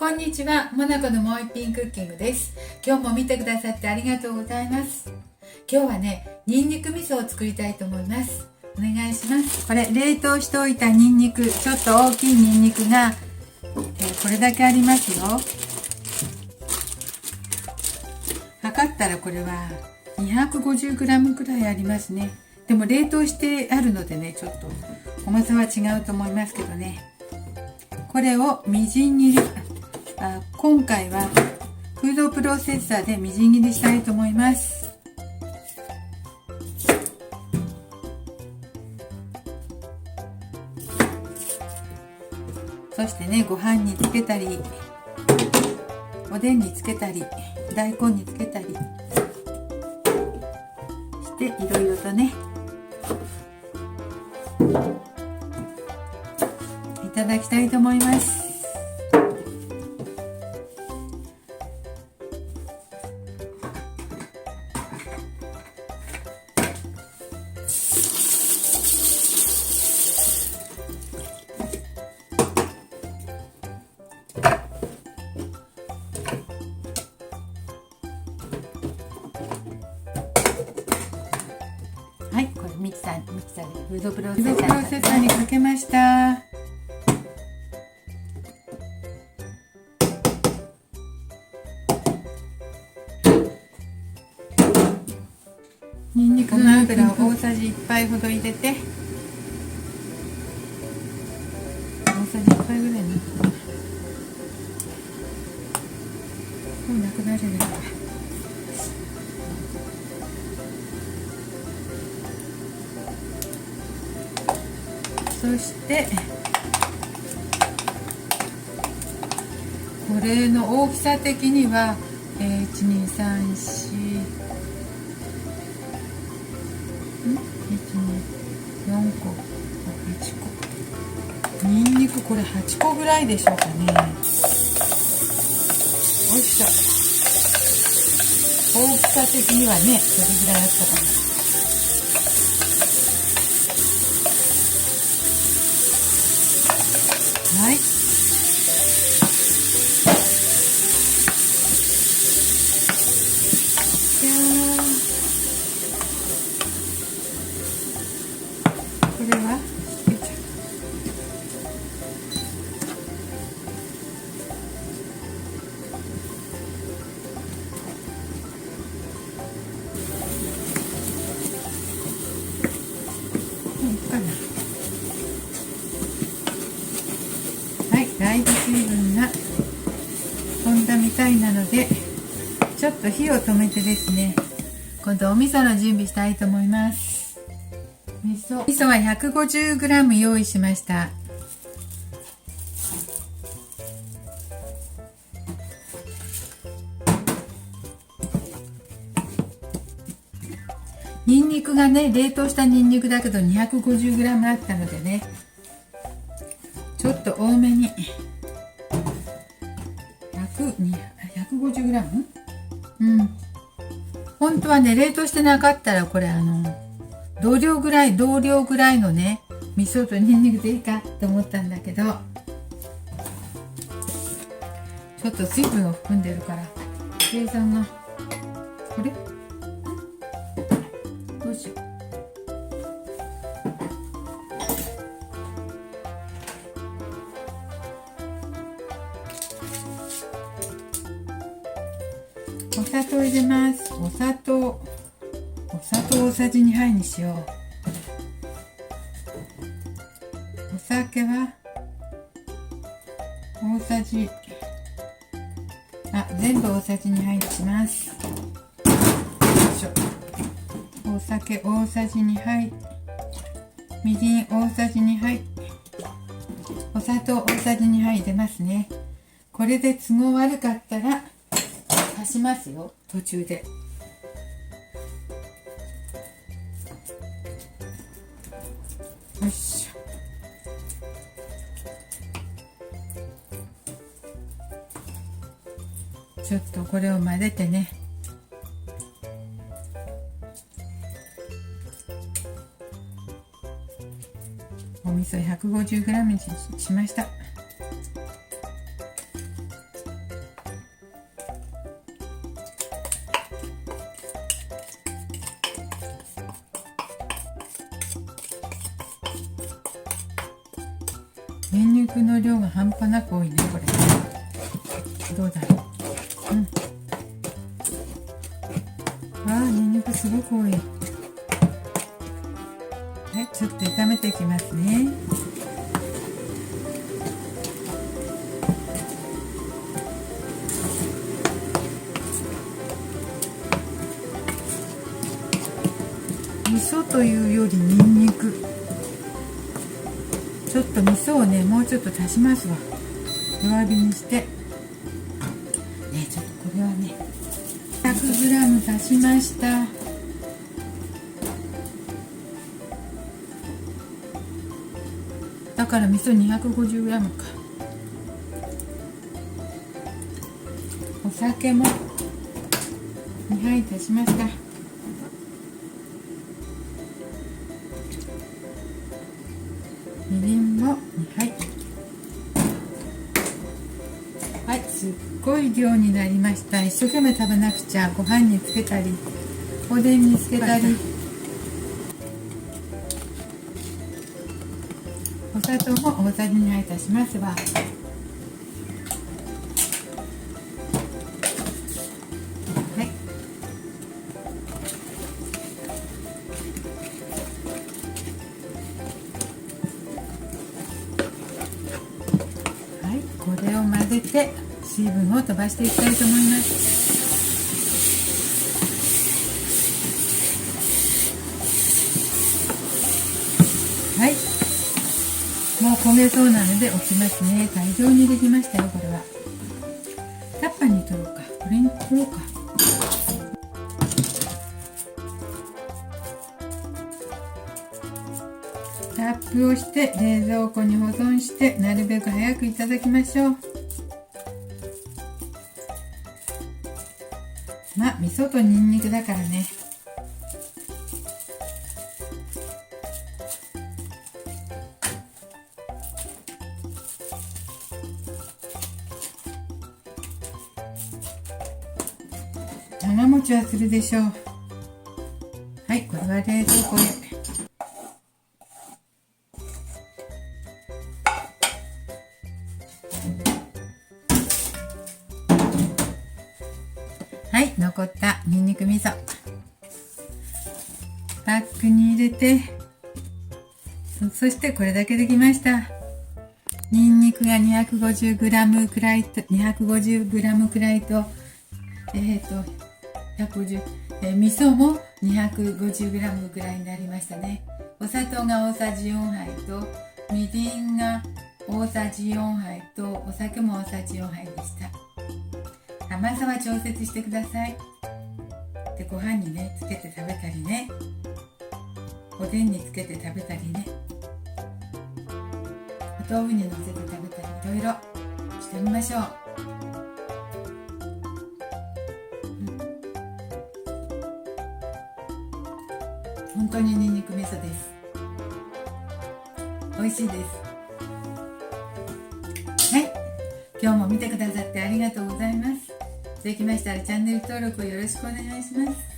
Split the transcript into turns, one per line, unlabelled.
こんにちは、モナコのもう一品クッキングです。今日も見てくださってありがとうございます。今日はね、ニンニク味噌を作りたいと思います。お願いします。これ冷凍しておいたニンニク、ちょっと大きいニンニクが、これだけありますよ。測ったらこれは 250g くらいありますね。でも冷凍してあるのでね、ちょっと重さは違うと思いますけどね。これをみじん切り、今回はフードプロセッサーでみじん切りしたいと思います。そしてね、ご飯につけたり、おでんにつけたり、大根につけたりしていろいろとね、いただきたいと思います。はい、これミキサーでフードプロセッサーにかけました。にんにくごま油を大さじ1杯ほど入れて、大さじ1杯ぐらいにもうなくなるね。そしてこれの大きさ的には1234124個8個にんにくこれ8個ぐらいでしょうかね。よいしょ。大きさ的にはねそれぐらいあったかな。はい、これはだいぶ水分が飛んだみたいなので、ちょっと火を止めてですね、今度お味噌の準備したいと思います。味噌は 150g 用意しました。ニンニクがね、冷凍したニンニクだけど 250g あったのでね、ちょっと多めに 150g？ 本当はね、冷凍してなかったらこれ同量ぐらいのね味噌とニンニクでいいかと思ったんだけど、ちょっと水分を含んでるから計算がこれどうしよう。お砂糖入れます。お砂糖大さじ2杯にしよう。お酒は大さじ全部大さじ2杯にします。よいしょ。お酒大さじ2杯、みりん大さじ2杯、お砂糖大さじ2杯入れますね。これで都合悪かったら足しますよ、途中で。よいしょ。ちょっとこれを混ぜてね、お味噌 150g にしました。ニンニクの量が半端なく多いね、これ。どうだろう。わあ、ニンニクすごく多い。はい、ちょっと炒めていきますね。味噌というよりニンニク。ちょっと味噌をね、もうちょっと足しますわ。弱火にして。ね、ちょっとこれはね、100g 足しました。だから味噌 250g か。お酒も2杯足しました。みりんも2杯。はい、すっごい量になりました。一生懸命食べなくちゃ。ご飯につけたりおでんにつけたり。お砂糖も大さじ2杯足しますわ。はい、はい、これを混ぜて水分を飛ばしていきたいと思います。はい、もう焦げそうなので置きますね。大量にできましたよ。これはタッパーに取ろうか。これに取ろうか。ラップをして冷蔵庫に保存して、なるべく早くいただきましょう。まあ味噌とニンニクだからね。長持ちはするでしょう。はい、これは冷蔵庫へ。はい、残ったニンニク味噌パックに入れて、そしてこれだけできました。ニンニクが 250g くらいと 250g くらいと150、味噌も 250g くらいになりましたね。お砂糖が大さじ4杯とみりんが大さじ4杯とお酒も大さじ4杯でした。甘さは調節してください。で、ご飯にねつけて食べたりね、おでんにつけて食べたりね、お豆腐にのせて食べたり、いろいろしてみましょう。本当にニンニク味噌です。美味しいです。はい、今日も見てくださってありがとうございます。できましたらチャンネル登録をよろしくお願いします。